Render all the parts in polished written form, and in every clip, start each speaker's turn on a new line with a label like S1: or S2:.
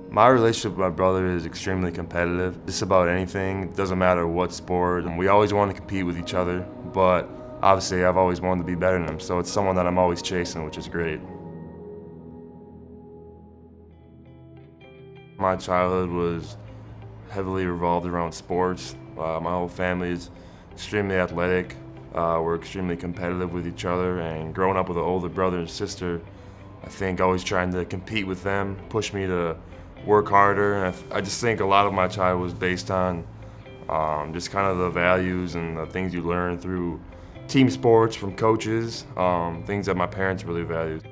S1: My relationship with my brother is extremely competitive. Just about anything, it doesn't matter what sport. And we always want to compete with each other, but obviously I've always wanted to be better than him, so it's someone that I'm always chasing, which is great. My childhood was heavily revolved around sports. My whole family is extremely athletic. We're extremely competitive with each other, and growing up with an older brother and sister, I think always trying to compete with them pushed me to work harder. And I just think a lot of my childhood was based on just kind of the values and the things you learn through team sports from coaches, things that my parents really valued.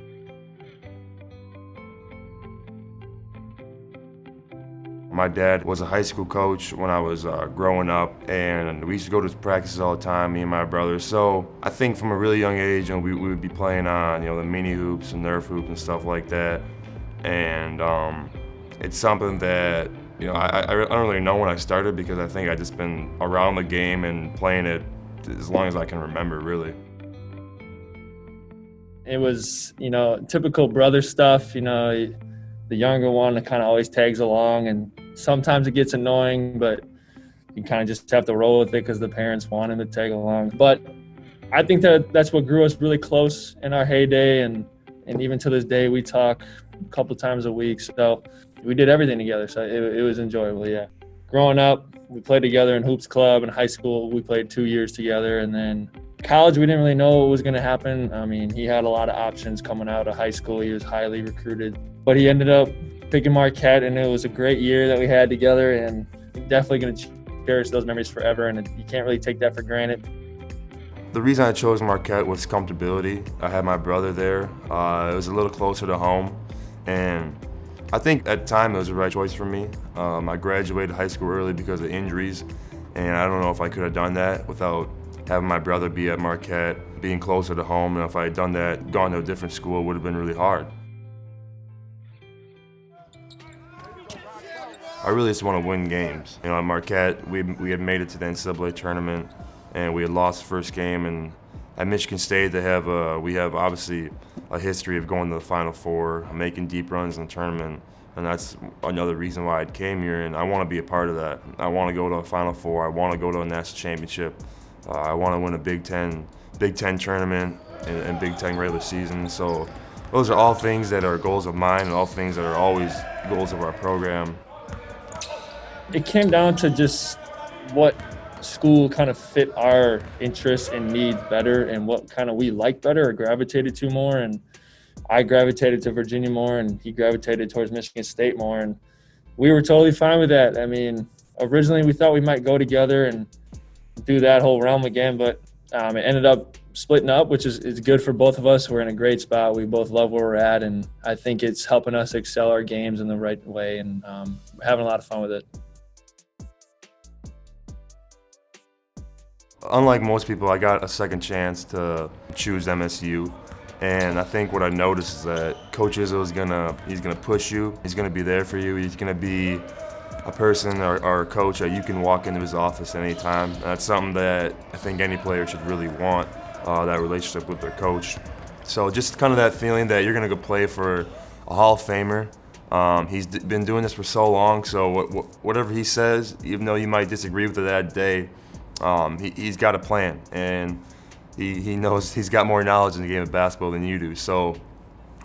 S1: My dad was a high school coach when I was growing up, and we used to go to his practices all the time, me and my brother. So I think from a really young age, we would be playing on the mini hoops and Nerf hoops and stuff like that. And it's something that I don't really know when I started, because I think I just been around the game and playing it as long as I can remember, really.
S2: It was, typical brother stuff. The younger one that kind of always tags along, and sometimes it gets annoying, but you kind of just have to roll with it because the parents want him to tag along. But I think that's what grew us really close in our heyday, and even to this day we talk a couple times a week. So we did everything together, so it was enjoyable, yeah. Growing up, we played together in hoops club. In high school, we played 2 years together, and then college, we didn't really know what was going to happen. I mean, he had a lot of options coming out of high school. He was highly recruited, but he ended up picking Marquette, and it was a great year that we had together, and I'm definitely going to cherish those memories forever, and you can't really take that for granted.
S1: The reason I chose Marquette was comfortability. I had my brother there. It was a little closer to home, and I think at the time it was the right choice for me. I graduated high school early because of injuries, and I don't know if I could have done that without having my brother be at Marquette, being closer to home. And if I had done that, gone to a different school, it would have been really hard. I really just want to win games. At Marquette, we had made it to the NCAA tournament, and we had lost the first game. And at Michigan State, we have obviously a history of going to the Final Four, making deep runs in the tournament, and that's another reason why I came here. And I want to be a part of that. I want to go to a Final Four. I want to go to a national championship. I want to win a Big Ten tournament and Big Ten regular season. So those are all things that are goals of mine, and all things that are always goals of our program.
S2: It came down to just what school kind of fit our interests and needs better, and what kind of we like better or gravitated to more. And I gravitated to Virginia more, and he gravitated towards Michigan State more, and we were totally fine with that. I mean, originally we thought we might go together and do that whole realm again, but it ended up splitting up, which is good for both of us. We're in a great spot. We both love where we're at, and I think it's helping us excel our games in the right way, and having a lot of fun with it.
S1: Unlike most people, I got a second chance to choose MSU, and I think what I noticed is that Coach Izzo he's gonna push you. He's gonna be there for you. He's gonna be a person or a coach that you can walk into his office at any time. And that's something that I think any player should really want, that relationship with their coach. So just kind of that feeling that you're gonna go play for a Hall of Famer. He's been doing this for so long, so whatever he says, even though you might disagree with it that day, he's got a plan, and he knows he's got more knowledge in the game of basketball than you do. So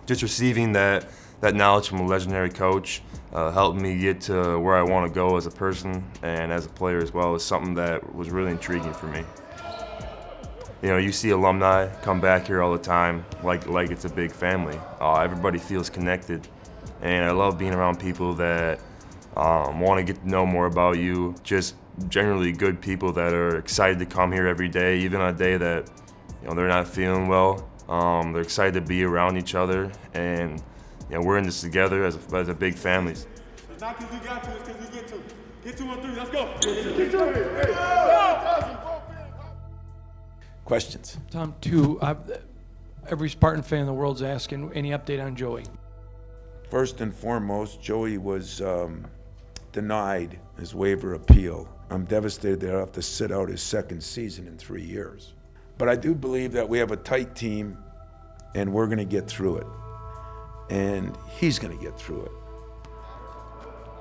S1: just receiving that knowledge from a legendary coach helped me get to where I want to go as a person and as a player as well, is something that was really intriguing for me. You see alumni come back here all the time like it's a big family. Everybody feels connected, and I love being around people that want to get to know more about you, just generally good people that are excited to come here every day, even on a day that they're not feeling well. They're excited to be around each other, and we're in this together as a big family.
S3: It's not because we got to, it's because we get to. Get 2 on 3, let's go. Get to.
S4: Questions?
S5: Tom, every Spartan fan in the world's asking, any update on Joey?
S4: First and foremost, Joey was denied his waiver appeal. I'm devastated that I'll have to sit out his second season in 3 years. But I do believe that we have a tight team, and we're going to get through it. And he's going to get through it.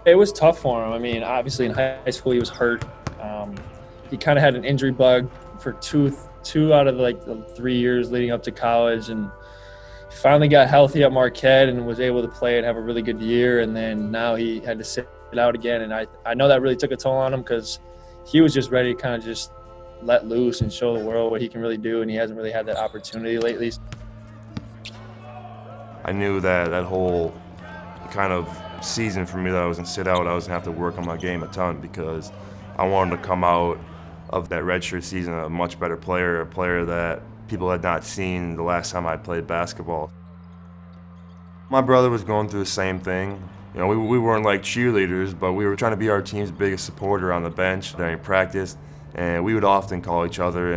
S2: It was tough for him. I mean, obviously in high school he was hurt. He kind of had an injury bug for two out of like the 3 years leading up to college, and finally got healthy at Marquette and was able to play and have a really good year. And then now he had to sit out again, and I know that really took a toll on him because he was just ready to kind of just let loose and show the world what he can really do, and he hasn't really had that opportunity lately.
S1: I knew that that whole kind of season for me that I was going to sit out, I was going to have to work on my game a ton because I wanted to come out of that redshirt season a much better player, a player that people had not seen the last time I played basketball. My brother was going through the same thing. You know, we weren't like cheerleaders, but we were trying to be our team's biggest supporter on the bench during practice, and we would often call each other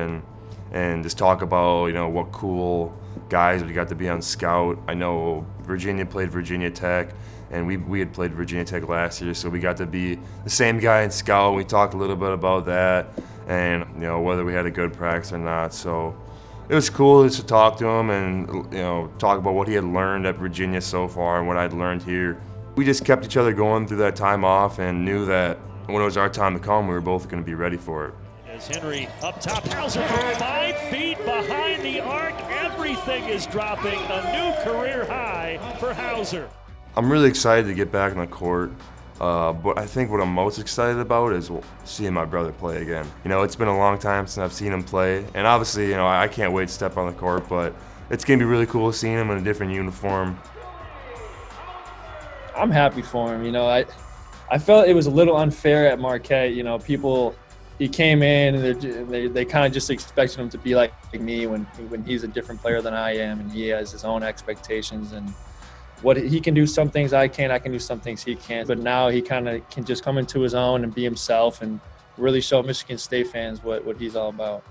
S1: and just talk about, you know, what cool guys we got to be on scout. I know Virginia played Virginia Tech, and we had played Virginia Tech last year, so we got to be the same guy in scout. We talked a little bit about that, and you know, whether we had a good practice or not. So it was cool just to talk to him and, you know, talk about what he had learned at Virginia so far and what I'd learned here. We just kept each other going through that time off and knew that when it was our time to come, we were both going to be ready for it.
S6: As Henry up top, Hauser from 5 feet behind the arc. Everything is dropping. A new career high for Hauser.
S1: I'm really excited to get back on the court, but I think what I'm most excited about is seeing my brother play again. You know, it's been a long time since I've seen him play, and obviously, you know, I can't wait to step on the court, but it's going to be really cool seeing him in a different uniform.
S2: I'm happy for him. You know, I felt it was a little unfair at Marquette. You know, he came in and they kind of just expected him to be like me when he's a different player than I am, and he has his own expectations. And what he can do some things I can do some things he can't. But now he kind of can just come into his own and be himself and really show Michigan State fans what he's all about.